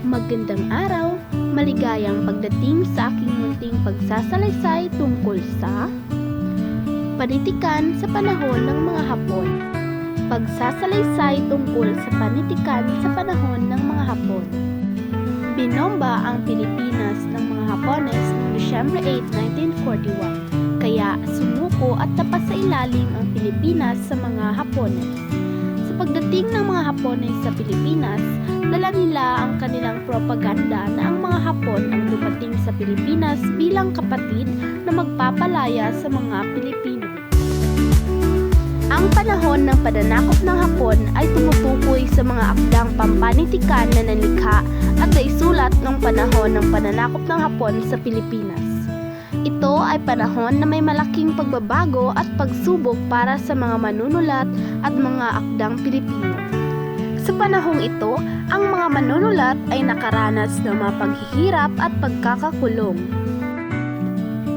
Magandang araw, maligayang pagdating sa aking munting pagsasalaysay tungkol sa panitikan sa panahon ng mga Hapon. Pagsasalaysay tungkol sa panitikan sa panahon ng mga Hapon. Binomba ang Pilipinas ng mga Hapones noong Disyembre 8, 1941, kaya sumuko at napasailalim ang Pilipinas sa mga Hapones. Sa pagdating ng mga Hapones sa Pilipinas, dala nila ang kanilang propaganda na ang mga Hapon ang dumating sa Pilipinas bilang kapatid na magpapalaya sa mga Pilipino. Ang panahon ng pananakop ng Hapon ay tumutukoy sa mga akdang pampanitikan na nalikha at naisulat ng panahon ng pananakop ng Hapon sa Pilipinas. Ito ay panahon na may malaking pagbabago at pagsubok para sa mga manunulat at mga akdang Pilipino. Sa panahong ito, ang mga manunulat ay nakaranas ng mga paghihirap at pagkakakulong.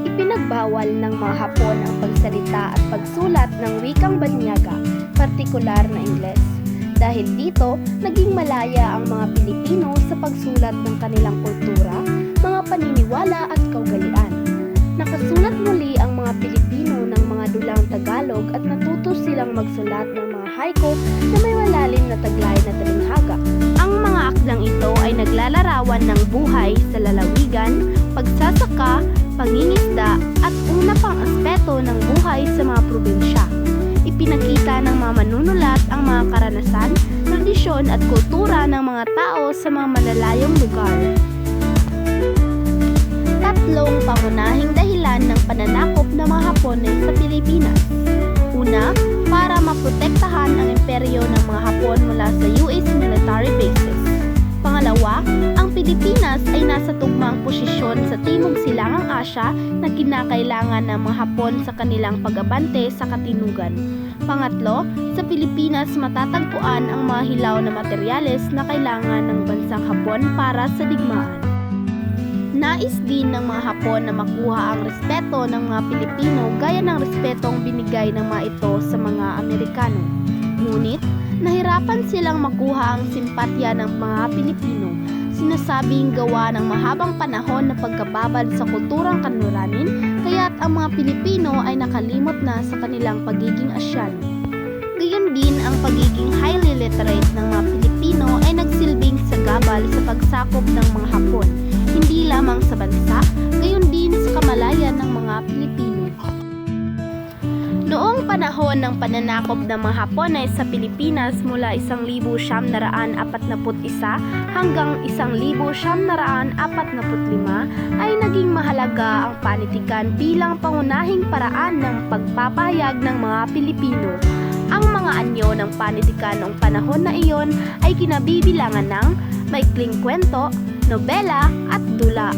Ipinagbawal ng mga Hapon ang pagsalita at pagsulat ng wikang Banyaga, partikular na Ingles. Dahil dito, naging malaya ang mga Pilipino sa pagsulat ng kanilang kultura, mga paniniwala at kaugalian. Nakasulat muli ang mga Pilipino ng mga dulang Tagalog at natuto silang magsulat ng mga haiku na may malalim na taglay na talinghaga. Ang mga akdang ito ay naglalarawan ng buhay sa lalawigan, pagsasaka, pangingisda at una pang aspeto ng buhay sa mga probinsya. Ipinakita ng mga manunulat ang mga karanasan, tradisyon at kultura ng mga tao sa mga malalayong lugar. Tatlong pangunahing dahilan ng pananakop ng mga Hapones sa Pilipinas. Una, para maprotektahan ang imperyo ng mga Hapon mula sa US military bases. Pangalawa, ang Pilipinas ay nasa tugmang posisyon sa Timog Silangang Asya na kinakailangan ng mga Hapon sa kanilang pag-abante sa katinugan. Pangatlo, sa Pilipinas matatagpuan ang mga hilaw na materyales na kailangan ng bansang Hapon para sa digmaan. Nais din ng mga Hapon na makuha ang respeto ng mga Pilipino gaya ng respetong binigay ng mga ito sa mga Amerikano. Ngunit, nahirapan silang makuha ang simpatya ng mga Pilipino. Sinasabing gawa ng mahabang panahon na pagkababad sa kulturang kanluranin, kaya't ang mga Pilipino ay nakalimot na sa kanilang pagiging Asyano. Gayon din ang pagiging highly literate ng mga Pilipino ay nagsilbing sagabal sa pagsakop ng mga Hapon, hindi lamang sa bansa, gayon din sa kamalayan ng mga Pilipino. Noong panahon ng pananakop ng mga Hapones sa Pilipinas mula 1941 hanggang 1945 ay naging mahalaga ang panitikan bilang pangunahing paraan ng pagpapahayag ng mga Pilipino. Ang mga anyo ng panitikan noong panahon na iyon ay kinabibilangan ng maikling kwento, nobela at dula.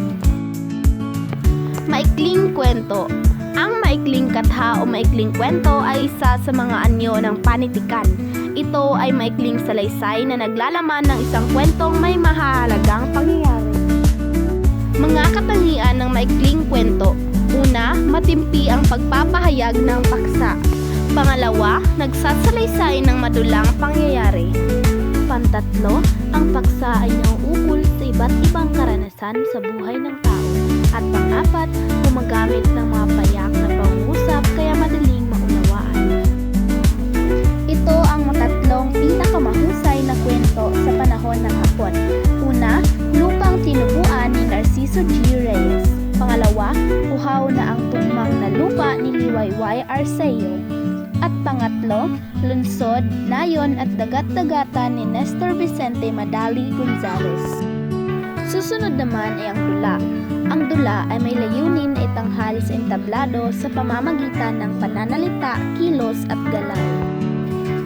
Maikling kwento. Ang maikling katha o maikling kwento ay isa sa mga anyo ng panitikan. Ito ay maikling salaysay na naglalaman ng isang kwentong may mahalagang pangyayari. Mga katangian ng maikling kwento. Una, matimpi ang pagpapahayag ng paksa. Pangalawa, nagsasalaysay ng madulang pangyayari. Pantatlo, ang paksa ay nauukol sa iba't ibang karanasan sa buhay ng tao. At pang-apat, gumagamit ng mga payak na pangungusap kaya madaling maunawaan. Ito ang matatlong pinakamahusay na kwento sa panahon ng Hapon. Una, Lupang Tinubuan ni Narciso G. Reyes. Pangalawa, Uhaw na ang Tugmang na Lupa ni Liwayway Arceo. At pangatlo, Lunsod, Nayon at Dagat-Dagatan ni Nestor Vicente Madali Gonzales. Susunod naman ay ang dula. Ang dula ay may layunin na itanghal sa entablado sa pamamagitan ng pananalita, kilos at galaw.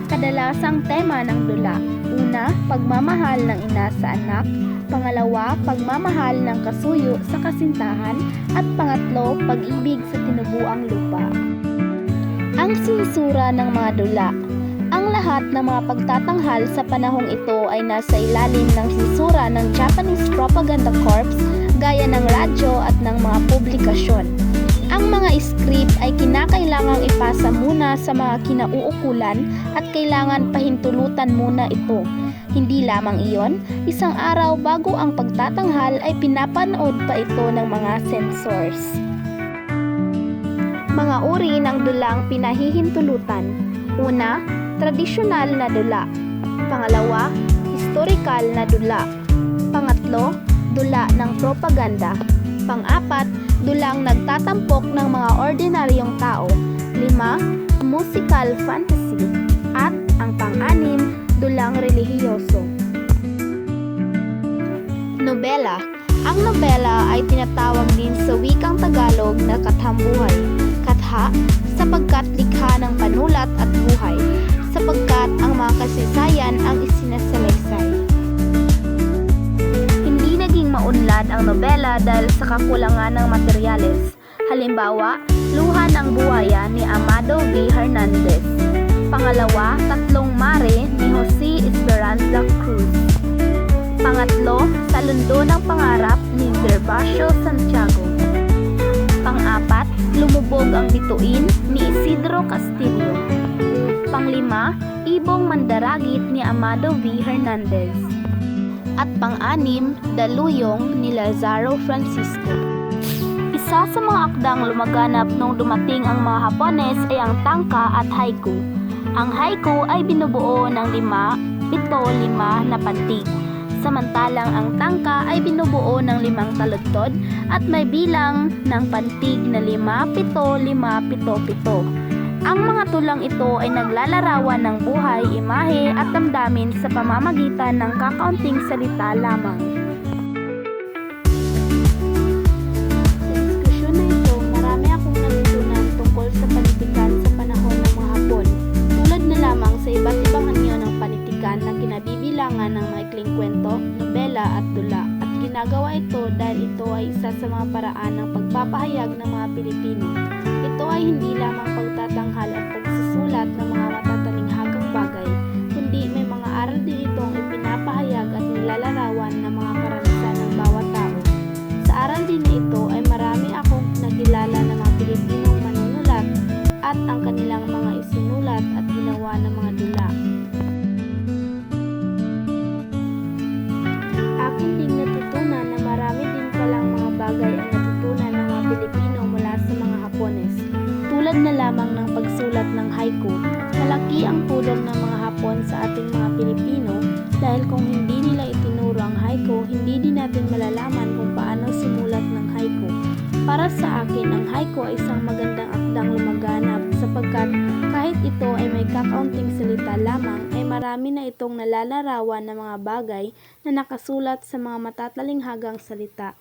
Kadalasang tema ng dula. Una, pagmamahal ng ina sa anak. Pangalawa, pagmamahal ng kasuyo sa kasintahan. At pangatlo, pag-ibig sa tinubuang lupa. Ang sinsura ng mga dula. Ang lahat ng mga pagtatanghal sa panahong ito ay nasa ilalim ng sinsura ng Japanese Propaganda Corps gaya ng radyo at ng mga publikasyon. Ang mga script ay kinakailangang ipasa muna sa mga kinauukulan at kailangan pahintulutan muna ito. Hindi lamang iyon, isang araw bago ang pagtatanghal ay pinapanood pa ito ng mga sensors. Mga uri ng dulang pinahihintulutan. Una, tradisyonal na dula. Pangalawa, historical na dula. Pangatlo, dula ng propaganda. Pang-apat, dulang nagtatampok ng mga ordinaryong tao. 5, musical fantasy. At ang pang-anim, dulang relihiyoso. Nobela. Ang nobela ay tinatawag din sa wikang Tagalog na kathambuhay, katha, sapagkat likha ng panulat at buhay, sapagkat ang mga kasaysayan ang isinasalaysay. Hindi naging maunlad ang nobela dahil sa kakulangan ng materyales. Halimbawa, Luha ng Buhaya ni Amado V. Hernandez. Pangalawa, Tatlong Mare ni Jose Esperanza Cruz. Pangatlo, Sa Lundo ng Pangarap ni Gervasio Santiago. Pang-apat, Lumubog ang Bituin ni Isidro Castillo. Panglima, Ibong Mandaragit ni Amado V. Hernandez. At pang-anim, Daluyong ni Lazaro Francisco. Isa sa mga akdang lumaganap nung dumating ang mga Hapones ay ang tangka at haiku. Ang haiku ay binubuo ng 5, 7, 5 na pantig. Samantalang ang tangka ay binubuo ng 5 taludtod at may bilang ng pantig na 5, 7, 5, 7, 7. Ang mga tulang ito ay naglalarawan ng buhay, imahe at damdamin sa pamamagitan ng kakaunting salita lamang. Sa diskusyon na ito, marami akong natutunan tungkol sa panitikan sa panahon ng mga Hapon. Tulad na lamang sa iba't ibang anyo ng panitikan na kinabibilangan ng maikling kwento, nobela at dula. At ginagawa ito dahil ito ay isa sa mga paraan ng pagpapahayag ng mga Pilipino. Ito ay hindi lamang pagtatanghal at pagsusulat ng mga matatalinghagang bagay, kundi may mga aral din itong ipinapahayag at nilalarawan ng mga karanasan ng bawat tao. Sa aral din na ito ay marami akong nakilala ng mga Pilipinong manunulat at ang kanilang mga isinulat at ginawa ng mga dula. Akin ding natutunan na marami din palang mga bagay ang natutunan ng mga Pilipino mula sa mga Hapones. Tulad na lamang ng pagsulat ng haiku, malaki ang tulong ng mga Hapon sa ating mga Pilipino dahil kung hindi nila itinuro ang haiku, hindi din natin malalaman kung paano sumulat ng haiku. Para sa akin, ang haiku ay isang magandang akdang lumaganap sapagkat kahit ito ay may kakaunting salita lamang, ay marami na itong nalalarawan ng mga bagay na nakasulat sa mga matatalinghagang salita.